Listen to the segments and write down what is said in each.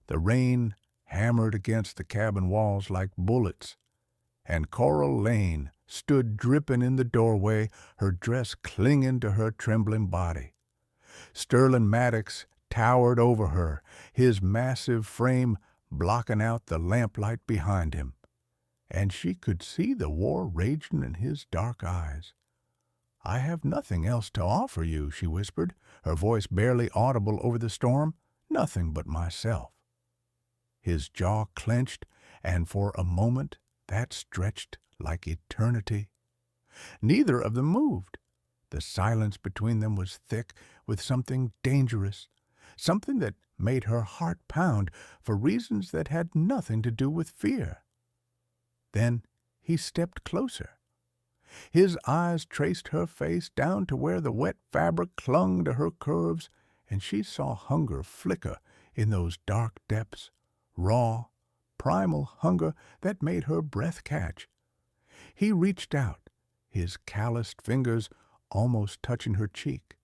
The rain hammered against the cabin walls like bullets, and Coral Lane stood dripping in the doorway, her dress clinging to her trembling body. Sterling Maddox towered over her, his massive frame blocking out the lamplight behind him, and she could see the war raging in his dark eyes. "I have nothing else to offer you," she whispered, her voice barely audible over the storm. "Nothing but myself." His jaw clenched, and for a moment that stretched like eternity. Neither of them moved. The silence between them was thick with something dangerous, something that made her heart pound for reasons that had nothing to do with fear. Then he stepped closer. His eyes traced her face down to where the wet fabric clung to her curves, and she saw hunger flicker in those dark depths, raw, primal hunger that made her breath catch. He reached out, his calloused fingers almost touching her cheek.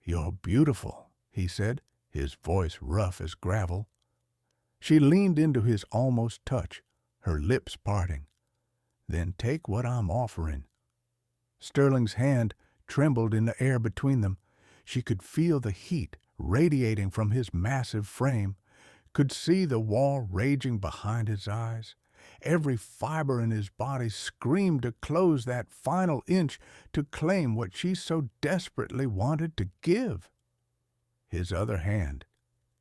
"You're beautiful," he said, his voice rough as gravel. She leaned into his almost touch, her lips parting. "Then take what I'm offering." Sterling's hand trembled in the air between them. She could feel the heat radiating from his massive frame, could see the war raging behind his eyes. Every fiber in his body screamed to close that final inch, to claim what she so desperately wanted to give. His other hand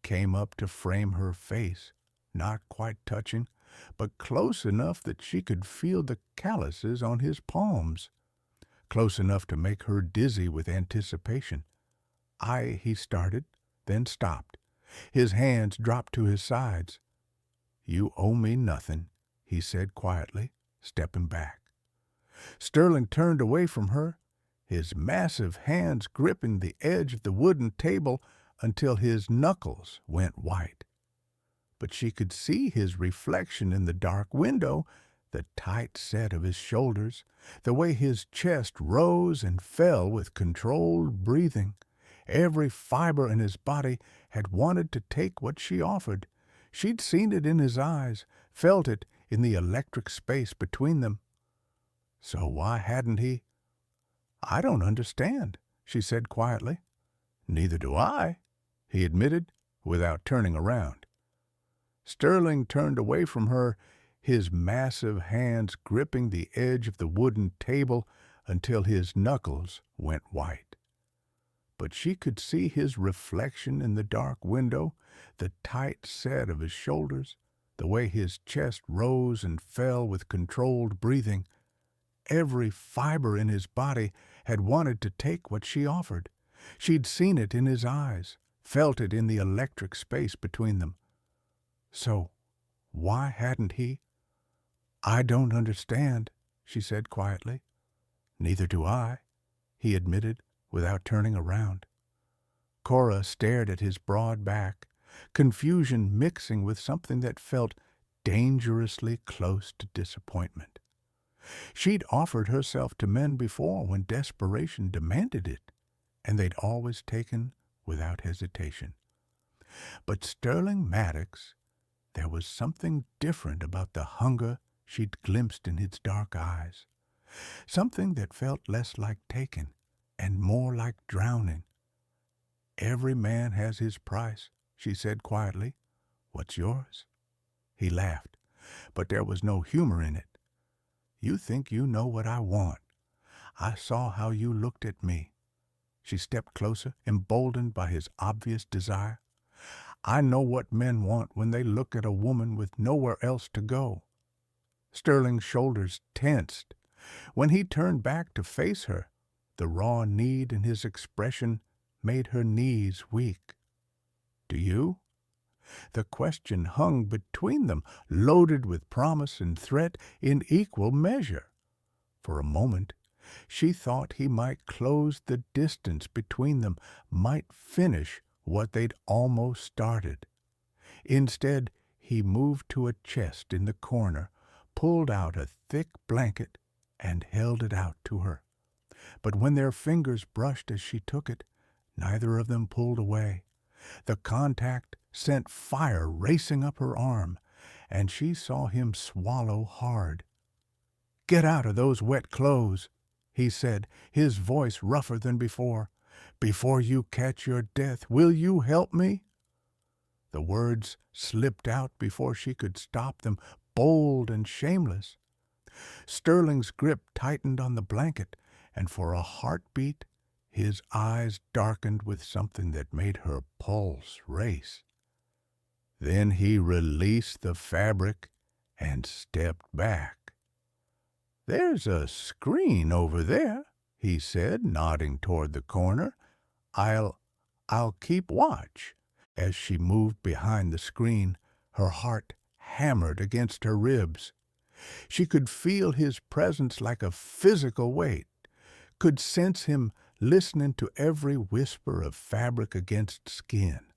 came up to frame her face, not quite touching, but close enough that she could feel the calluses on his palms, close enough to make her dizzy with anticipation. He started, then stopped. His hands dropped to his sides. "You owe me nothing," he said quietly, stepping back. Sterling turned away from her, his massive hands gripping the edge of the wooden table until his knuckles went white. But she could see his reflection in the dark window, the tight set of his shoulders, the way his chest rose and fell with controlled breathing. Every fiber in his body had wanted to take what she offered. She'd seen it in his eyes, felt it in the electric space between them. So why hadn't he? "I don't understand," she said quietly. "Neither do I," he admitted, without turning around. Sterling turned away from her, his massive hands gripping the edge of the wooden table until his knuckles went white. But she could see his reflection in the dark window, the tight set of his shoulders, the way his chest rose and fell with controlled breathing. Every fiber in his body had wanted to take what she offered. She'd seen it in his eyes, felt it in the electric space between them. So why hadn't he? "I don't understand," she said quietly. "Neither do I," he admitted, without turning around. Cora stared at his broad back, confusion mixing with something that felt dangerously close to disappointment. She'd offered herself to men before when desperation demanded it, and they'd always taken without hesitation. But Sterling Maddox, there was something different about the hunger she'd glimpsed in his dark eyes, something that felt less like taking and more like drowning. "Every man has his price," she said quietly. "What's yours?" He laughed, but there was no humor in it. "You think you know what I want. I saw how you looked at me." She stepped closer, emboldened by his obvious desire. "I know what men want when they look at a woman with nowhere else to go." Sterling's shoulders tensed. When he turned back to face her, the raw need in his expression made her knees weak. "Do you?" The question hung between them, loaded with promise and threat in equal measure. For a moment, she thought he might close the distance between them, might finish what they'd almost started. Instead, he moved to a chest in the corner, pulled out a thick blanket, and held it out to her. But when their fingers brushed as she took it, neither of them pulled away. The contact sent fire racing up her arm, and she saw him swallow hard. "Get out of those wet clothes," he said, his voice rougher than before. "Before you catch your death, will you help me?" The words slipped out before she could stop them, bold and shameless. Sterling's grip tightened on the blanket, and for a heartbeat his eyes darkened with something that made her pulse race. Then he released the fabric and stepped back. "There's a screen over there," he said, nodding toward the corner. I'll keep watch." As she moved behind the screen, her heart hammered against her ribs. She could feel his presence like a physical weight, could sense him listening to every whisper of fabric against skin.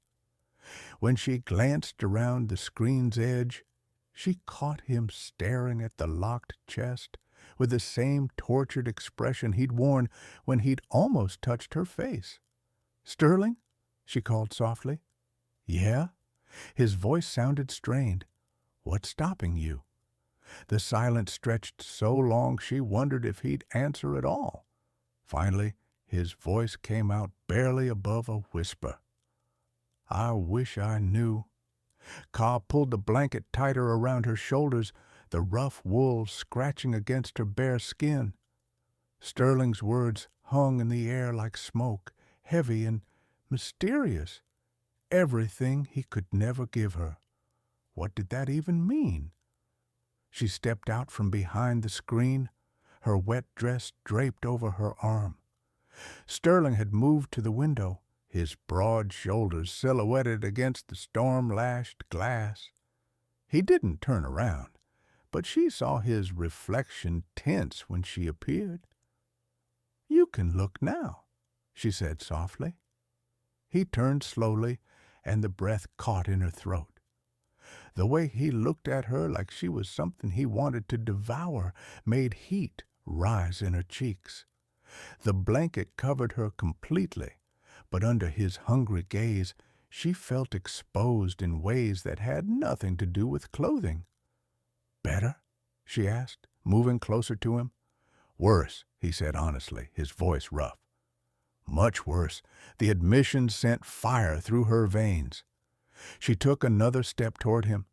When she glanced around the screen's edge, she caught him staring at the locked chest with the same tortured expression he'd worn when he'd almost touched her face. "Sterling?" she called softly. "Yeah?" His voice sounded strained. "What's stopping you?" The silence stretched so long she wondered if he'd answer at all. Finally, his voice came out barely above a whisper. "I wish I knew." Cobb pulled the blanket tighter around her shoulders, the rough wool scratching against her bare skin. Sterling's words hung in the air like smoke, heavy and mysterious. Everything he could never give her. What did that even mean? She stepped out from behind the screen, her wet dress draped over her arm. Sterling had moved to the window, his broad shoulders silhouetted against the storm-lashed glass. He didn't turn around, but she saw his reflection tense when she appeared. "You can look now," she said softly. He turned slowly, and the breath caught in her throat. The way he looked at her like she was something he wanted to devour made heat rise in her cheeks. The blanket covered her completely, but under his hungry gaze she felt exposed in ways that had nothing to do with clothing. "Better?" she asked, moving closer to him. "Worse," he said honestly, his voice rough. "Much worse." The admission sent fire through her veins. She took another step toward him,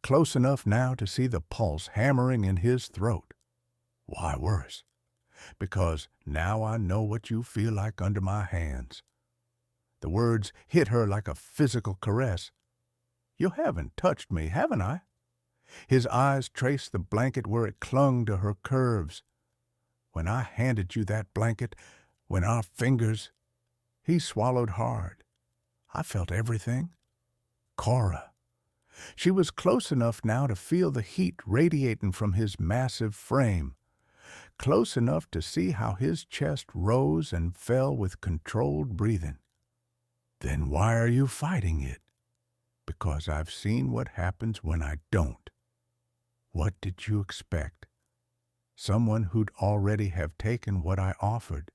close enough now to see the pulse hammering in his throat. "Why worse?" "Because now I know what you feel like under my hands." The words hit her like a physical caress. "You haven't touched me, haven't I?" His eyes traced the blanket where it clung to her curves. "When I handed you that blanket, when our fingers—" He swallowed hard. "I felt everything." Cora. She was close enough now to feel the heat radiating from his massive frame, close enough to see how his chest rose and fell with controlled breathing. "Then why are you fighting it?" "Because I've seen what happens when I don't." "What did you expect? Someone who'd already have taken what I offered."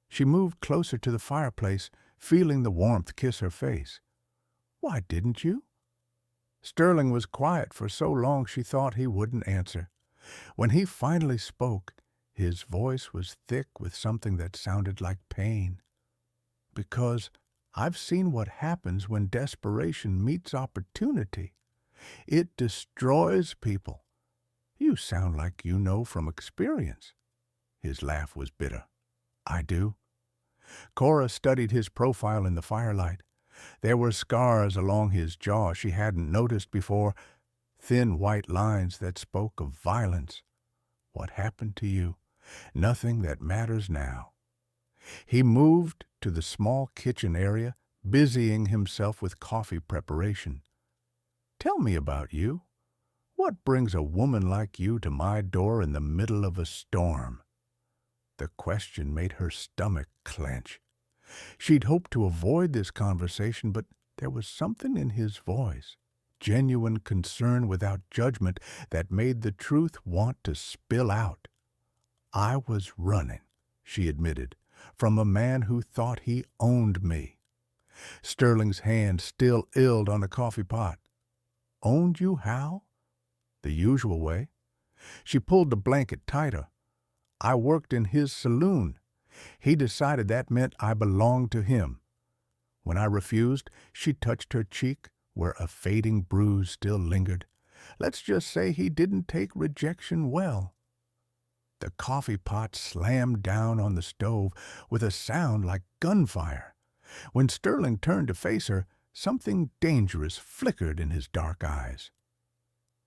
She moved closer to the fireplace, feeling the warmth kiss her face. "Why didn't you?" Sterling was quiet for so long she thought he wouldn't answer. When he finally spoke, his voice was thick with something that sounded like pain. "Because I've seen what happens when desperation meets opportunity. It destroys people. You sound like you know from experience." His laugh was bitter. "I do." Cora studied his profile in the firelight. There were scars along his jaw she hadn't noticed before, thin white lines that spoke of violence. "What happened to you?" "Nothing that matters now." He moved to the small kitchen area, busying himself with coffee preparation. "Tell me about you. What brings a woman like you to my door in the middle of a storm?" The question made her stomach clench. She'd hoped to avoid this conversation, but there was something in his voice, genuine concern without judgment, that made the truth want to spill out. "I was running," she admitted, "from a man who thought he owned me. Sterling's hand still illed on the coffee pot. Owned you how? The usual way. She pulled the blanket tighter. I worked in his saloon. He decided that meant I belonged to him. When I refused, she touched her cheek where a fading bruise still lingered. Let's just say he didn't take rejection well. The coffee pot slammed down on the stove with a sound like gunfire. When Sterling turned to face her, something dangerous flickered in his dark eyes.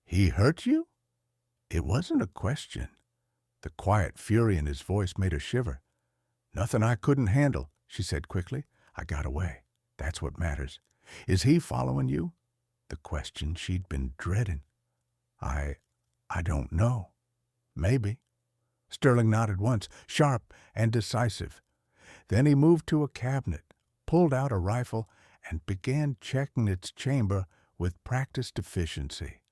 He hurt you? It wasn't a question. The quiet fury in his voice made her shiver. Nothing I couldn't handle, she said quickly. I got away. That's what matters. Is he following you? The question she'd been dreading. I don't know. Maybe. Sterling nodded once, sharp and decisive. Then he moved to a cabinet, pulled out a rifle, and began checking its chamber with practiced efficiency.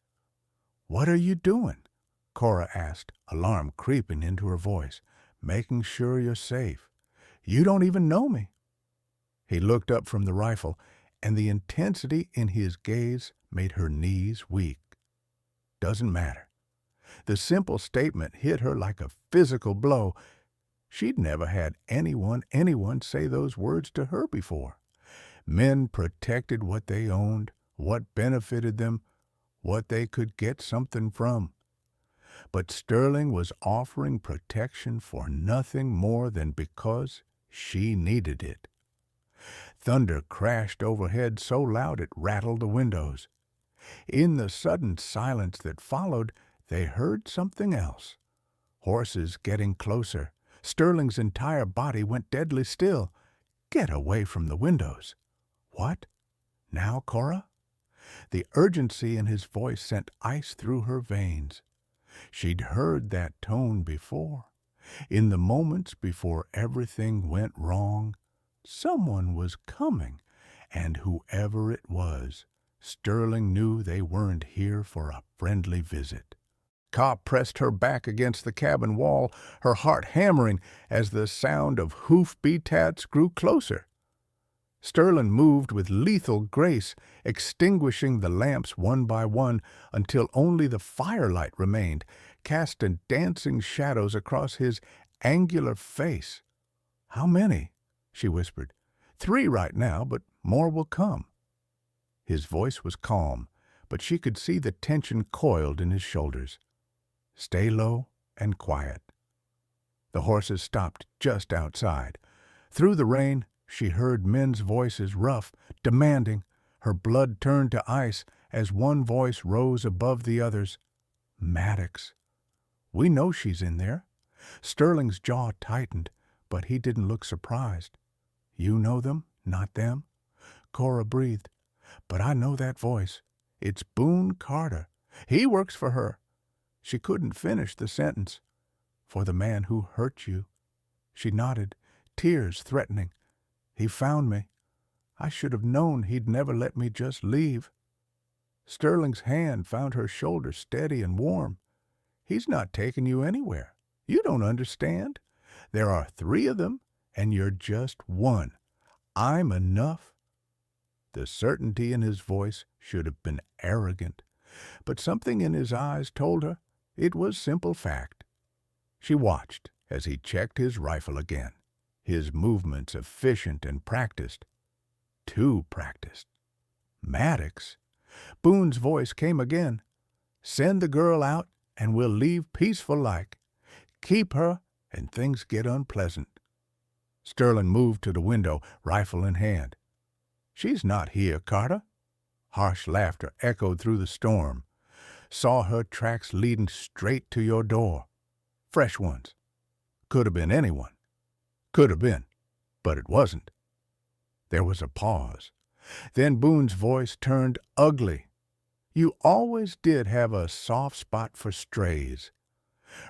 What are you doing? Cora asked, alarm creeping into her voice. Making sure you're safe. You don't even know me. He looked up from the rifle, and the intensity in his gaze made her knees weak. Doesn't matter. The simple statement hit her like a physical blow. She'd never had anyone say those words to her before. Men protected what they owned, what benefited them, what they could get something from. But Sterling was offering protection for nothing more than because she needed it. Thunder crashed overhead so loud it rattled the windows. In the sudden silence that followed, they heard something else. Horses getting closer. Sterling's entire body went deadly still. Get away from the windows. What? Now, Cora? The urgency in his voice sent ice through her veins. She'd heard that tone before. In the moments before everything went wrong, someone was coming, and whoever it was, Sterling knew they weren't here for a friendly visit. Ka pressed her back against the cabin wall, her heart hammering as the sound of hoof-beats grew closer. Sterling moved with lethal grace, extinguishing the lamps one by one until only the firelight remained, casting dancing shadows across his angular face. How many? She whispered. 3 right now, but more will come. His voice was calm, but she could see the tension coiled in his shoulders. Stay low and quiet. The horses stopped just outside. Through the rain, she heard men's voices rough, demanding. Her blood turned to ice as one voice rose above the others. Maddox. We know she's in there. Sterling's jaw tightened, but he didn't look surprised. You know them, not them? Cora breathed. But I know that voice. It's Boone Carter. He works for her. She couldn't finish the sentence. For the man who hurt you. She nodded, tears threatening. He found me. I should have known he'd never let me just leave. Sterling's hand found her shoulder steady and warm. He's not taking you anywhere. You don't understand. There are 3 of them, and you're just one. I'm enough. The certainty in his voice should have been arrogant, but something in his eyes told her it was simple fact. She watched as he checked his rifle again, his movements efficient and practiced. Too practiced. Maddox? Boone's voice came again. Send the girl out, and we'll leave peaceful-like. Keep her, and things get unpleasant. Sterling moved to the window, rifle in hand. She's not here, Carter. Harsh laughter echoed through the storm. Saw her tracks leading straight to your door. Fresh ones. Could have been anyone. Could have been, but it wasn't. There was a pause. Then Boone's voice turned ugly. You always did have a soft spot for strays.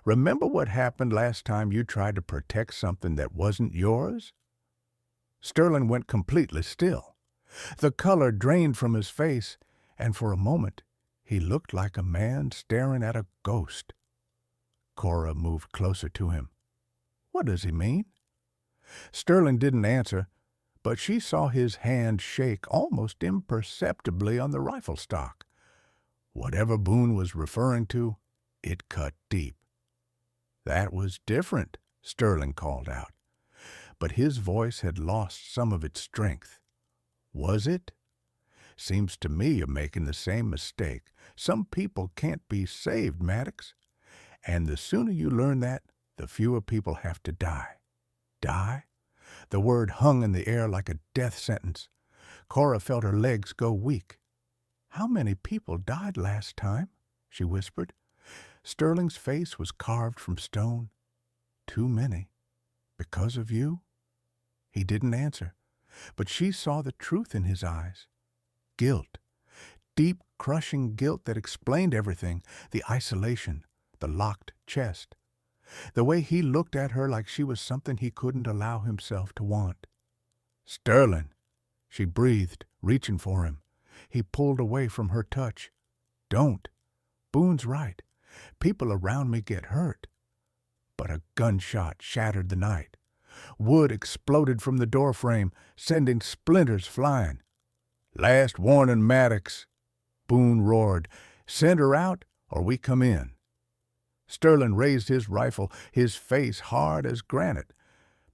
Remember what happened last time you tried to protect something that wasn't yours? Sterling went completely still. The color drained from his face, and for a moment he looked like a man staring at a ghost. Cora moved closer to him. What does he mean? Sterling didn't answer, but she saw his hand shake almost imperceptibly on the rifle stock. Whatever Boone was referring to, it cut deep. "That was different," Sterling called out, but his voice had lost some of its strength. "Was it? Seems to me you're making the same mistake. Some people can't be saved, Maddox. And the sooner you learn that, the fewer people have to die." Die? The word hung in the air like a death sentence. Cora felt her legs go weak. "How many people died last time?" she whispered. Sterling's face was carved from stone. "Too many. Because of you?" He didn't answer, but she saw the truth in his eyes. Guilt. Deep, crushing guilt that explained everything. The isolation, the locked chest. The way he looked at her like she was something he couldn't allow himself to want. "Sterling," she breathed, reaching for him. He pulled away from her touch. "Don't. Boone's right. People around me get hurt." But a gunshot shattered the night. Wood exploded from the doorframe, sending splinters flying. "Last warning, Maddox," Boone roared. "Send her out, or we come in." Sterling raised his rifle, his face hard as granite.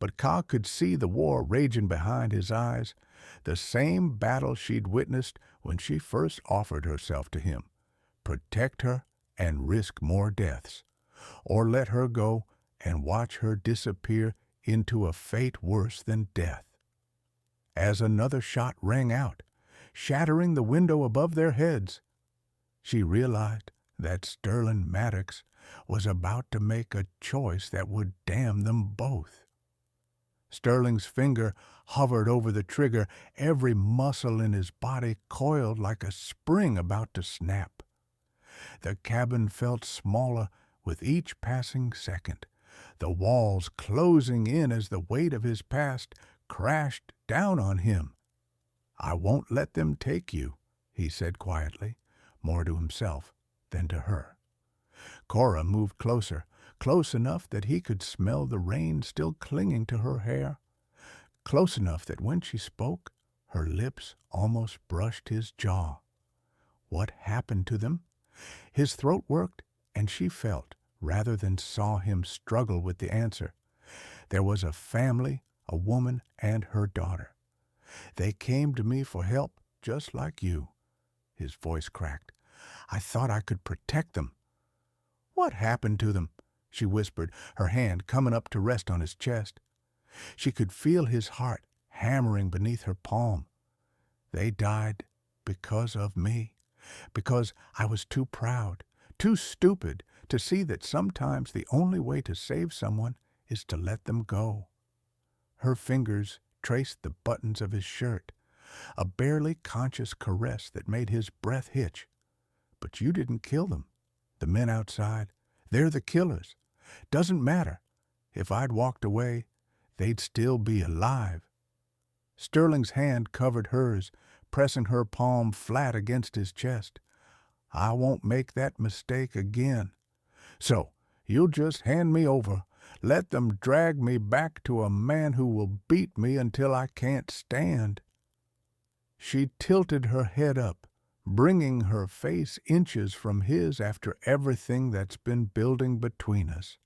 But Ka could see the war raging behind his eyes, the same battle she'd witnessed when she first offered herself to him. Protect her and risk more deaths, or let her go and watch her disappear into a fate worse than death. As another shot rang out, shattering the window above their heads, she realized that Sterling Maddox was about to make a choice that would damn them both. Sterling's finger hovered over the trigger, every muscle in his body coiled like a spring about to snap. The cabin felt smaller with each passing second, the walls closing in as the weight of his past crashed down on him. "I won't let them take you," he said quietly, more to himself than to her. Cora moved closer, close enough that he could smell the rain still clinging to her hair, close enough that when she spoke, her lips almost brushed his jaw. What happened to them? His throat worked, and she felt, rather than saw him struggle with the answer. There was a family, a woman and her daughter. "They came to me for help, just like you." His voice cracked. "I thought I could protect them." "What happened to them?" she whispered, her hand coming up to rest on his chest. She could feel his heart hammering beneath her palm. "They died because of me, because I was too proud, too stupid to see that sometimes the only way to save someone is to let them go." Her fingers traced the buttons of his shirt, a barely conscious caress that made his breath hitch. "But you didn't kill them. The men outside, they're the killers. Doesn't matter. If I'd walked away, they'd still be alive." Sterling's hand covered hers, pressing her palm flat against his chest. "I won't make that mistake again. So, you'll just hand me over. Let them drag me back to a man who will beat me until I can't stand." She tilted her head up, bringing her face inches from his after everything that's been building between us.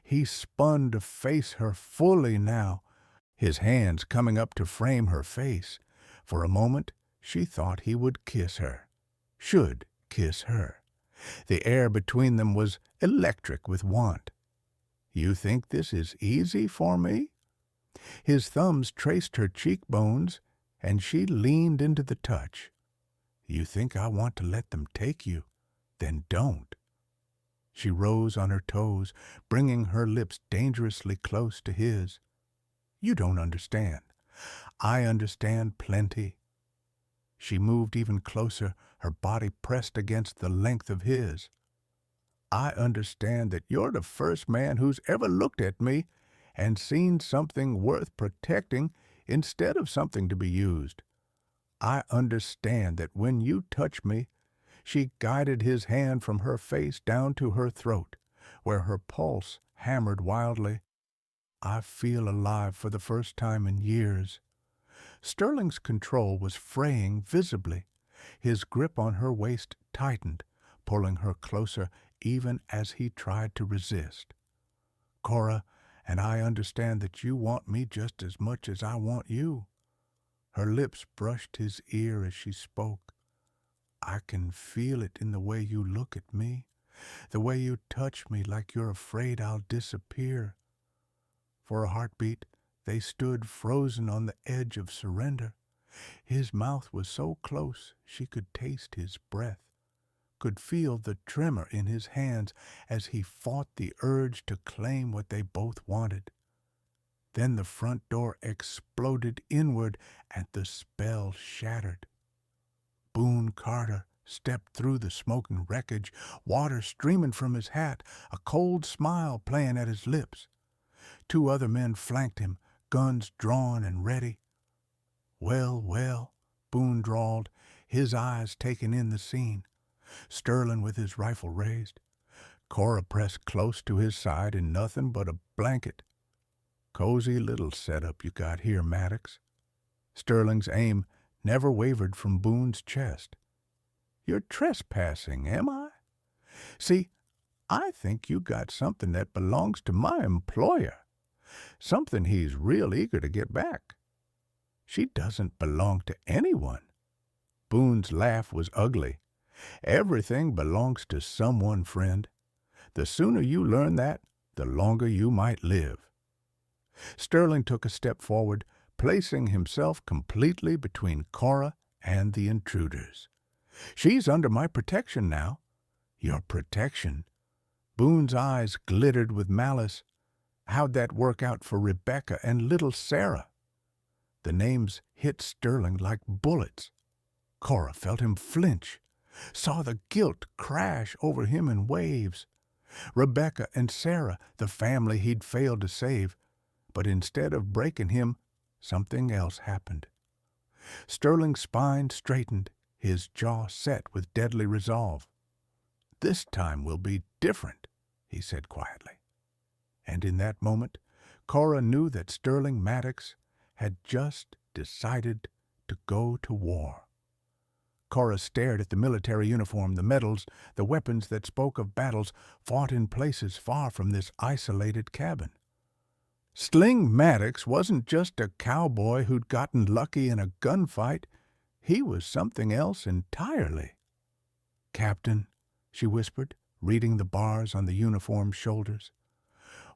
He spun to face her fully now, his hands coming up to frame her face. For a moment, she thought he would kiss her. Should kiss her. The air between them was electric with want. "You think this is easy for me?" His thumbs traced her cheekbones, and she leaned into the touch. "You think I want to let them take you? Then don't." She rose on her toes, bringing her lips dangerously close to his. "You don't understand. I understand plenty." She moved even closer, her body pressed against the length of his. "I understand that you're the first man who's ever looked at me and seen something worth protecting instead of something to be used. I understand that when you touch me," she guided his hand from her face down to her throat, where her pulse hammered wildly, "I feel alive for the first time in years. Sterling's control was fraying visibly. His grip on her waist tightened, pulling her closer even as he tried to resist. Cora, and I understand that you want me just as much as I want you. Her lips brushed his ear as she spoke. I can feel it in the way you look at me, the way you touch me like you're afraid I'll disappear. For a heartbeat, they stood frozen on the edge of surrender. His mouth was so close she could taste his breath, could feel the tremor in his hands as he fought the urge to claim what they both wanted. Then the front door exploded inward and the spell shattered. Boone Carter stepped through the smoking wreckage, water streaming from his hat, a cold smile playing at his lips. Two other men flanked him, guns drawn and ready. Well, well, Boone drawled, his eyes taking in the scene. Sterling with his rifle raised. Cora pressed close to his side in nothing but a blanket. Cozy little setup you got here, Maddox. Sterling's aim never wavered from Boone's chest. You're trespassing, am I? See, I think you got something that belongs to my employer, something he's real eager to get back. She doesn't belong to anyone. Boone's laugh was ugly. Everything belongs to someone, friend. The sooner you learn that, the longer you might live. Sterling took a step forward, placing himself completely between Cora and the intruders. She's under my protection now. Your protection. Boone's eyes glittered with malice. How'd that work out for Rebecca and little Sarah? The names hit Sterling like bullets. Cora felt him flinch, saw the guilt crash over him in waves. Rebecca and Sarah, the family he'd failed to save, but instead of breaking him, something else happened. Sterling's spine straightened, his jaw set with deadly resolve. This time will be different, he said quietly. And in that moment, Cora knew that Sterling Maddox had just decided to go to war. Cora stared at the military uniform, the medals, the weapons that spoke of battles fought in places far from this isolated cabin. Sling Maddox wasn't just a cowboy who'd gotten lucky in a gunfight. He was something else entirely. Captain, she whispered, reading the bars on the uniform's shoulders.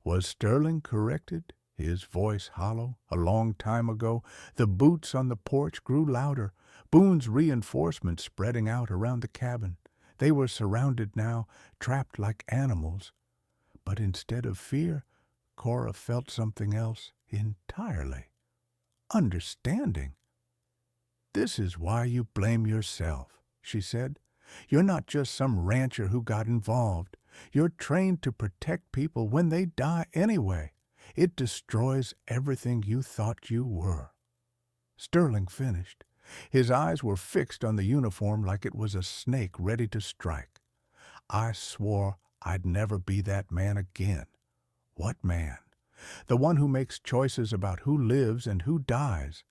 Was Sterling corrected, his voice hollow? A long time ago, the boots on the porch grew louder, Boone's reinforcements spreading out around the cabin. They were surrounded now, trapped like animals. But instead of fear, Cora felt something else entirely. Understanding. This is why you blame yourself, she said. You're not just some rancher who got involved. You're trained to protect people when they die anyway. It destroys everything you thought you were. Sterling finished. His eyes were fixed on the uniform like it was a snake ready to strike. I swore I'd never be that man again. What man? The one who makes choices about who lives and who dies.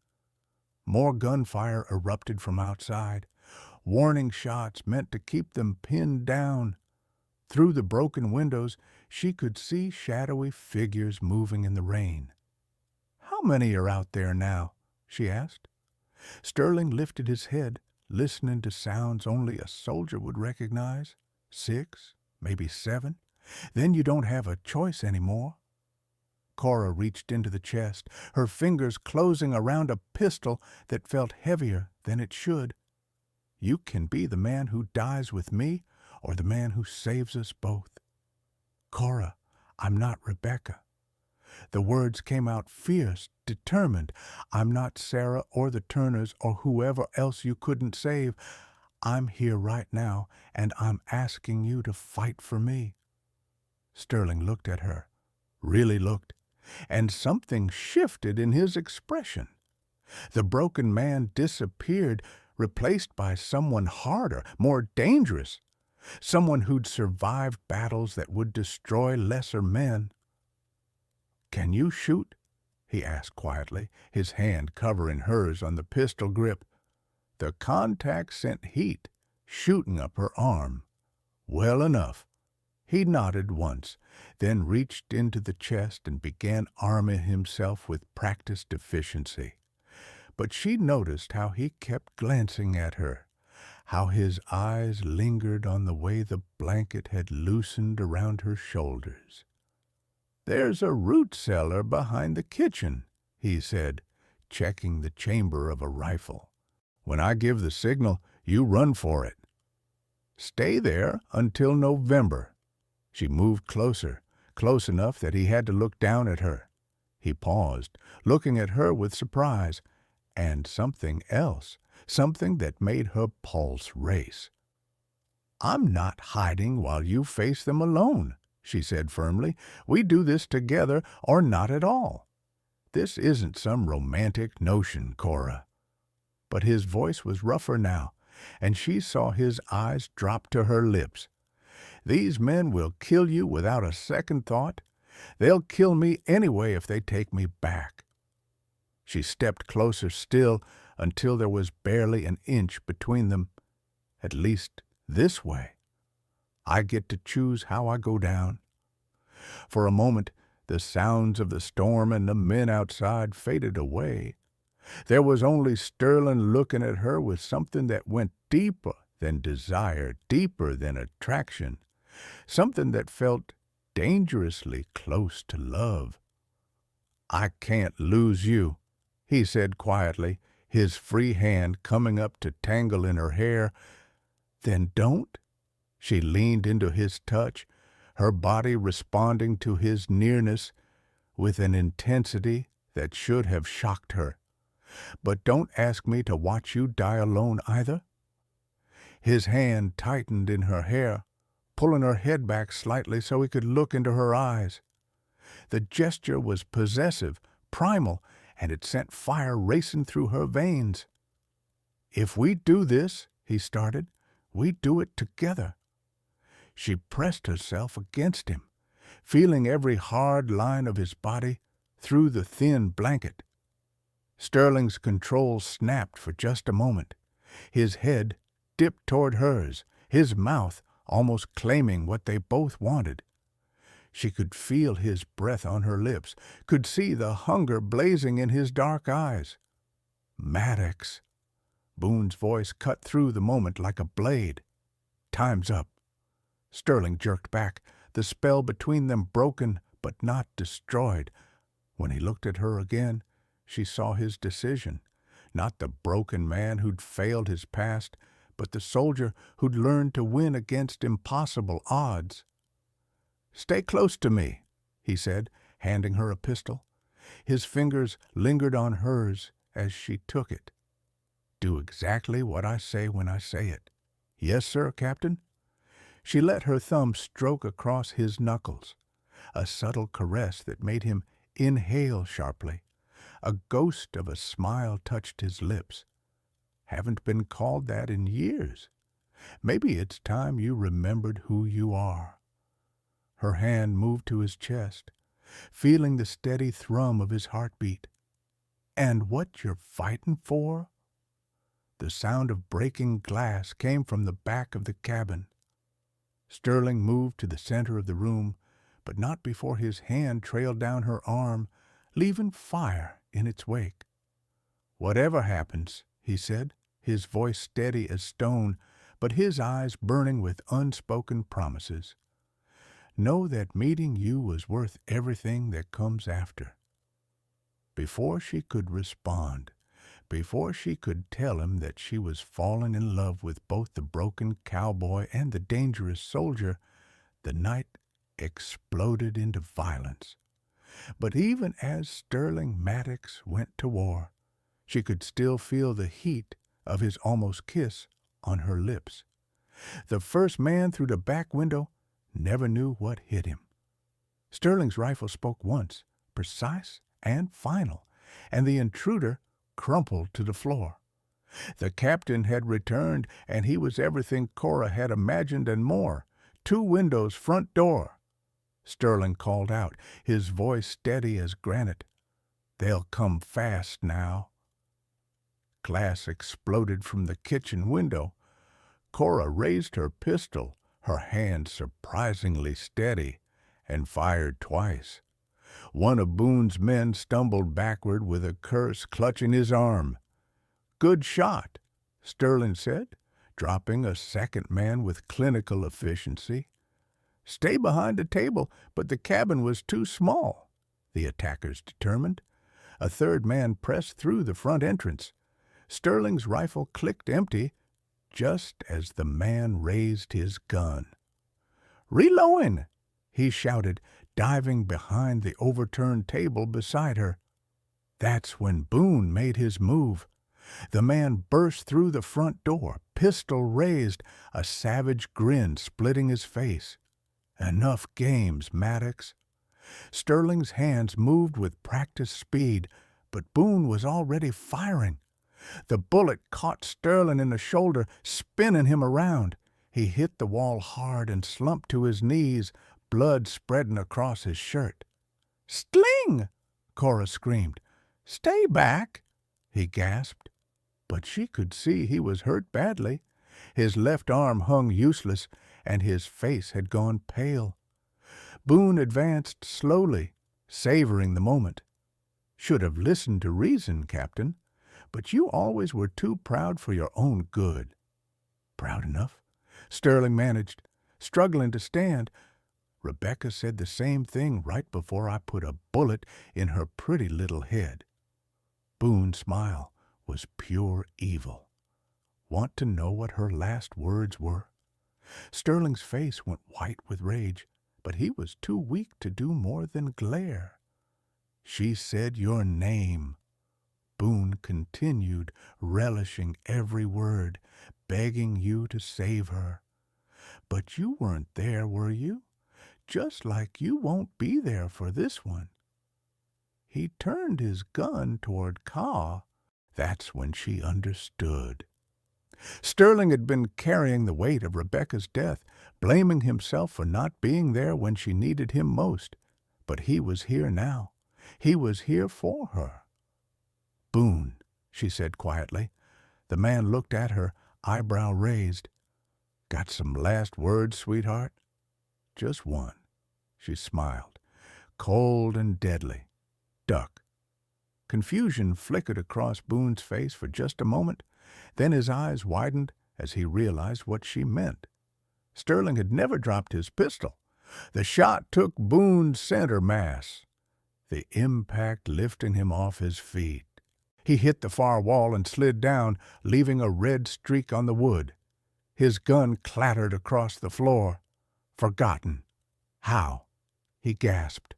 More gunfire erupted from outside, warning shots meant to keep them pinned down. Through the broken windows, she could see shadowy figures moving in the rain. How many are out there now? She asked. Sterling lifted his head, listening to sounds only a soldier would recognize. 6, maybe 7. Then you don't have a choice anymore. Cora reached into the chest, her fingers closing around a pistol that felt heavier than it should. You can be the man who dies with me or the man who saves us both. Cora, I'm not Rebecca. The words came out fierce, determined. I'm not Sarah or the Turners or whoever else you couldn't save. I'm here right now, and I'm asking you to fight for me. Sterling looked at her, really looked, and something shifted in his expression. The broken man disappeared, replaced by someone harder, more dangerous, someone who'd survived battles that would destroy lesser men. Can you shoot? he asked quietly, his hand covering hers on the pistol grip. The contact sent heat shooting up her arm. Well enough. He nodded once, then reached into the chest and began arming himself with practiced efficiency. But she noticed how he kept glancing at her, how his eyes lingered on the way the blanket had loosened around her shoulders. "There's a root cellar behind the kitchen," he said, checking the chamber of a rifle. "When I give the signal, you run for it. Stay there until November." She moved closer, close enough that he had to look down at her. He paused, looking at her with surprise, and something else, something that made her pulse race. "I'm not hiding while you face them alone," she said firmly. "We do this together or not at all. This isn't some romantic notion, Cora." But his voice was rougher now, and she saw his eyes drop to her lips. "These men will kill you without a second thought. They'll kill me anyway if they take me back." She stepped closer still until there was barely an inch between them. "At least this way. I get to choose how I go down." For a moment, the sounds of the storm and the men outside faded away. There was only Sterling looking at her with something that went deeper than desire, deeper than attraction, something that felt dangerously close to love. "I can't lose you," he said quietly, his free hand coming up to tangle in her hair. "Then don't." She leaned into his touch, her body responding to his nearness with an intensity that should have shocked her. "But don't ask me to watch you die alone either." His hand tightened in her hair, pulling her head back slightly so he could look into her eyes. The gesture was possessive, primal, and it sent fire racing through her veins. "If we do this," he started, "we do it together." She pressed herself against him, feeling every hard line of his body through the thin blanket. Sterling's control snapped for just a moment. His head dipped toward hers, his mouth almost claiming what they both wanted. She could feel his breath on her lips, could see the hunger blazing in his dark eyes. "Maddox." Boone's voice cut through the moment like a blade. "Time's up." Sterling jerked back, the spell between them broken but not destroyed. When he looked at her again, she saw his decision, not the broken man who'd failed his past, but the soldier who'd learned to win against impossible odds. "Stay close to me," he said, handing her a pistol. His fingers lingered on hers as she took it. "Do exactly what I say when I say it." "Yes, sir, Captain." She let her thumb stroke across his knuckles, a subtle caress that made him inhale sharply. A ghost of a smile touched his lips. "Haven't been called that in years. Maybe it's time you remembered who you are." Her hand moved to his chest, feeling the steady thrum of his heartbeat. "And what you're fighting for?" The sound of breaking glass came from the back of the cabin. Sterling moved to the center of the room, but not before his hand trailed down her arm, leaving fire in its wake. "Whatever happens," he said, his voice steady as stone, but his eyes burning with unspoken promises, "know that meeting you was worth everything that comes after." Before she could respond, before she could tell him that she was falling in love with both the broken cowboy and the dangerous soldier, the night exploded into violence. But even as Sterling Maddox went to war, she could still feel the heat of his almost kiss on her lips. The first man through the back window never knew what hit him. Sterling's rifle spoke once, precise and final, and the intruder crumpled to the floor. The captain had returned, and he was everything Cora had imagined and more. 2 windows, front door. Sterling called out, his voice steady as granite. They'll come fast now." Glass exploded from the kitchen window. Cora raised her pistol, her hand surprisingly steady, and fired twice. One of Boone's men stumbled backward with a curse clutching his arm. "Good shot," Sterling said, dropping a second man with clinical efficiency. "Stay behind the table, but the cabin was too small," the attackers determined. A third man pressed through the front entrance. Sterling's rifle clicked empty just as the man raised his gun. "Reloading!" he shouted, diving behind the overturned table beside her. That's when Boone made his move. The man burst through the front door, pistol raised, a savage grin splitting his face. "Enough games, Maddox." Sterling's hands moved with practiced speed, but Boone was already firing. The bullet caught Sterling in the shoulder, spinning him around. He hit the wall hard and slumped to his knees, blood spreading across his shirt. "Sling!" Cora screamed. "Stay back," he gasped. But she could see he was hurt badly. His left arm hung useless, and his face had gone pale. Boone advanced slowly, savoring the moment. "Should have listened to reason, Captain, but you always were too proud for your own good." "Proud enough," Sterling managed, struggling to stand. "Rebecca said the same thing right before I put a bullet in her pretty little head." Boone's smile was pure evil. Want to know what her last words were? Sterling's face went white with rage, but he was too weak to do more than glare. "She said your name," Boone continued, relishing every word, begging you to save her. "But you weren't there, were you? Just like you won't be there for this one." He turned his gun toward Ka. That's when she understood. Sterling had been carrying the weight of Rebecca's death, blaming himself for not being there when she needed him most. But he was here now. He was here for her. "Boone," she said quietly. The man looked at her, eyebrow raised. "Got some last words, sweetheart?" "Just one." She smiled, cold and deadly. "Duck." Confusion flickered across Boone's face for just a moment. Then his eyes widened as he realized what she meant. Sterling had never dropped his pistol. The shot took Boone's center mass, the impact lifting him off his feet. He hit the far wall and slid down, leaving a red streak on the wood. His gun clattered across the floor. Forgotten. "How?" he gasped.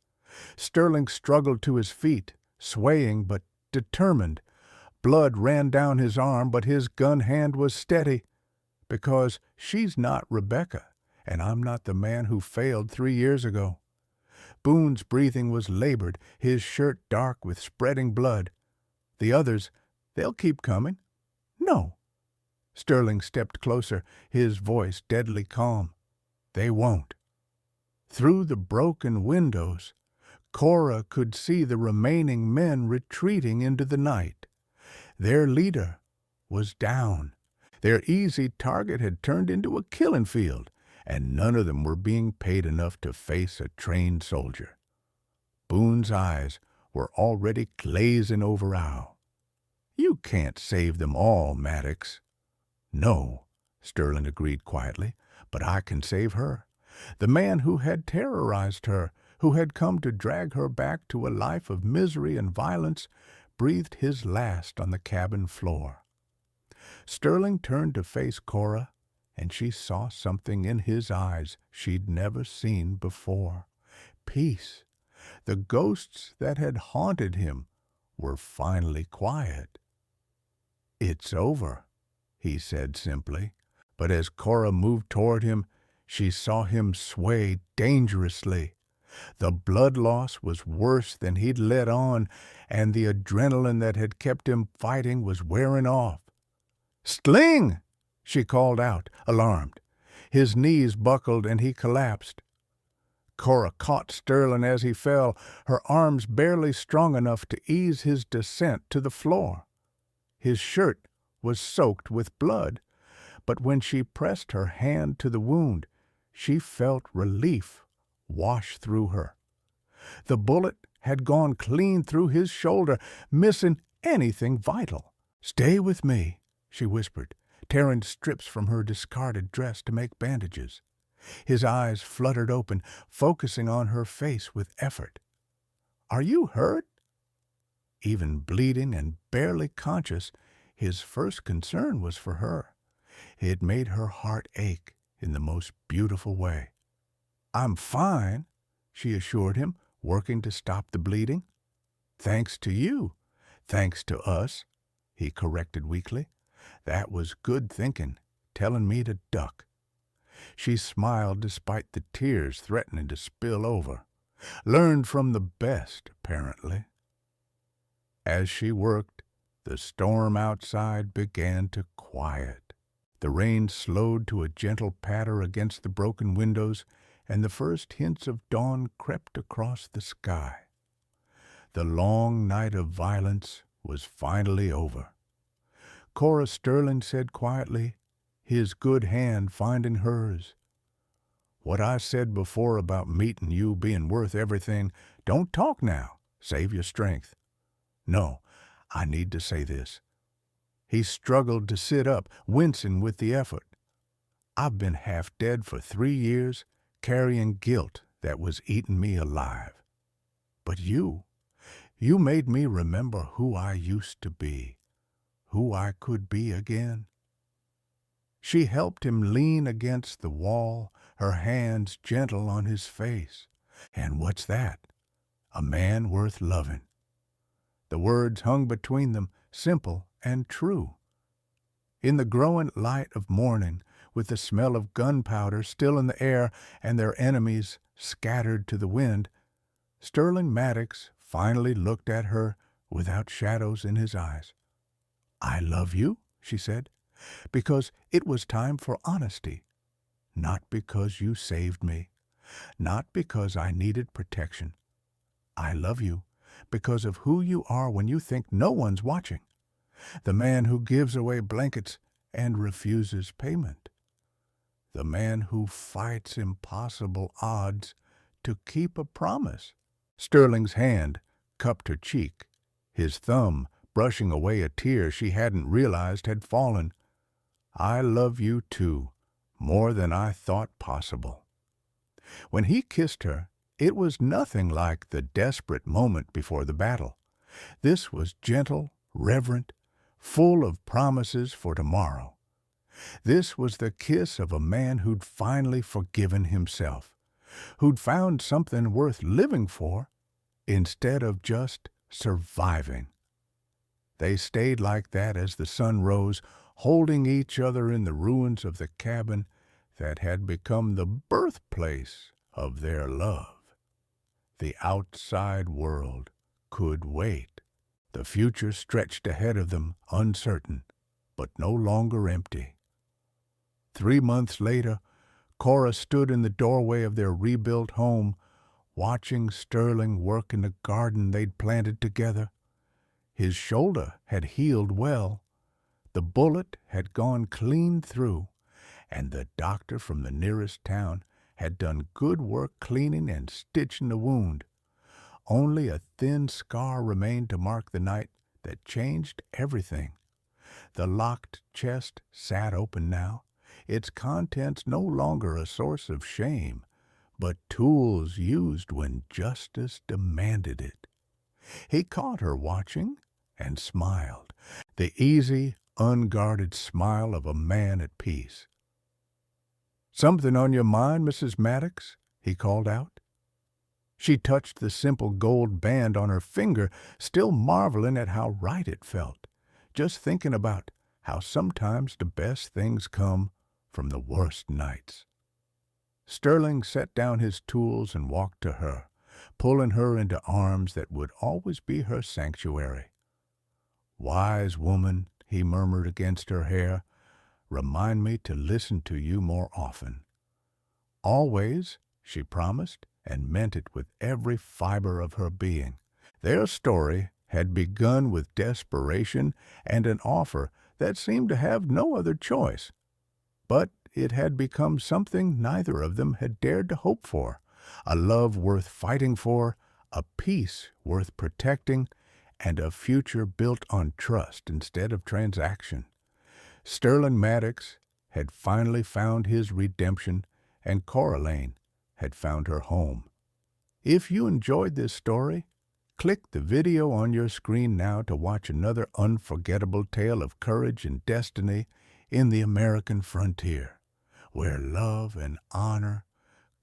Sterling struggled to his feet, swaying but determined. Blood ran down his arm, but his gun hand was steady. "Because she's not Rebecca, and I'm not the man who failed 3 years ago." Boone's breathing was labored, his shirt dark with spreading blood. "The others, they'll keep coming." "No." Sterling stepped closer, his voice deadly calm. "They won't." Through the broken windows, Cora could see the remaining men retreating into the night. Their leader was down. Their easy target had turned into a killing field, and none of them were being paid enough to face a trained soldier. Boone's eyes were already glazing over Al. "You can't save them all, Maddox." "No," Sterling agreed quietly, "but I can save her. The man who had terrorized her, who had come to drag her back to a life of misery and violence, breathed his last on the cabin floor." Sterling turned to face Cora, and she saw something in his eyes she'd never seen before. Peace. The ghosts that had haunted him were finally quiet. "It's over," he said simply, but as Cora moved toward him, she saw him sway dangerously. The blood loss was worse than he'd let on, and the adrenaline that had kept him fighting was wearing off. "Sling!" she called out, alarmed. His knees buckled and he collapsed. Cora caught Sterling as he fell, her arms barely strong enough to ease his descent to the floor. His shirt was soaked with blood, but when she pressed her hand to the wound, she felt relief wash through her. The bullet had gone clean through his shoulder, missing anything vital. "Stay with me," she whispered, tearing strips from her discarded dress to make bandages. His eyes fluttered open, focusing on her face with effort. "Are you hurt?" Even bleeding and barely conscious, his first concern was for her. It made her heart ache in the most beautiful way. "I'm fine," she assured him, working to stop the bleeding. "Thanks to you. Thanks to us," he corrected weakly. "That was good thinking, telling me to duck." She smiled despite the tears threatening to spill over. Learned from the best, apparently. As she worked, the storm outside began to quiet. The rain slowed to a gentle patter against the broken windows, and the first hints of dawn crept across the sky. The long night of violence was finally over. Cora Sterling said quietly, his good hand finding hers, "What I said before about meeting you being worth everything, don't talk now. Save your strength." "No, I need to say this." He struggled to sit up, wincing with the effort. "I've been half dead for 3 years, carrying guilt that was eating me alive. But you made me remember who I used to be, who I could be again." She helped him lean against the wall, her hands gentle on his face. "And what's that? A man worth loving." The words hung between them, simple and true. In the growing light of morning, with the smell of gunpowder still in the air and their enemies scattered to the wind, Sterling Maddox finally looked at her without shadows in his eyes. "I love you," she said, "because it was time for honesty. Not because you saved me. Not because I needed protection. I love you because of who you are when you think no one's watching. The man who gives away blankets and refuses payment. The man who fights impossible odds to keep a promise." Sterling's hand cupped her cheek, his thumb brushing away a tear she hadn't realized had fallen. "I love you too, more than I thought possible." When he kissed her, it was nothing like the desperate moment before the battle. This was gentle, reverent, full of promises for tomorrow. This was the kiss of a man who'd finally forgiven himself, who'd found something worth living for instead of just surviving. They stayed like that as the sun rose, holding each other in the ruins of the cabin that had become the birthplace of their love. The outside world could wait. The future stretched ahead of them, uncertain, but no longer empty. 3 months later, Cora stood in the doorway of their rebuilt home, watching Sterling work in the garden they'd planted together. His shoulder had healed well. The bullet had gone clean through, and the doctor from the nearest town had done good work cleaning and stitching the wound. Only a thin scar remained to mark the night that changed everything. The locked chest sat open now, its contents no longer a source of shame, but tools used when justice demanded it. He caught her watching and smiled, the easy, unguarded smile of a man at peace. "Something on your mind, Mrs. Maddox?" he called out. She touched the simple gold band on her finger, still marveling at how right it felt, just thinking about how sometimes the best things come from the worst nights. Sterling set down his tools and walked to her, pulling her into arms that would always be her sanctuary. "Wise woman," he murmured against her hair, "remind me to listen to you more often." "Always," she promised, and meant it with every fiber of her being. Their story had begun with desperation and an offer that seemed to have no other choice. But it had become something neither of them had dared to hope for, a love worth fighting for, a peace worth protecting, and a future built on trust instead of transaction. Sterling Maddox had finally found his redemption, and Coraline had found her home. If you enjoyed this story, click the video on your screen now to watch another unforgettable tale of courage and destiny in the American frontier, where love and honor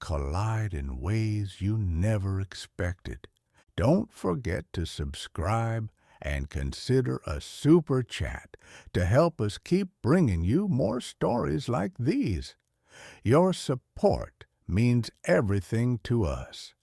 collide in ways you never expected. Don't forget to subscribe and consider a super chat to help us keep bringing you more stories like these. Your support means everything to us.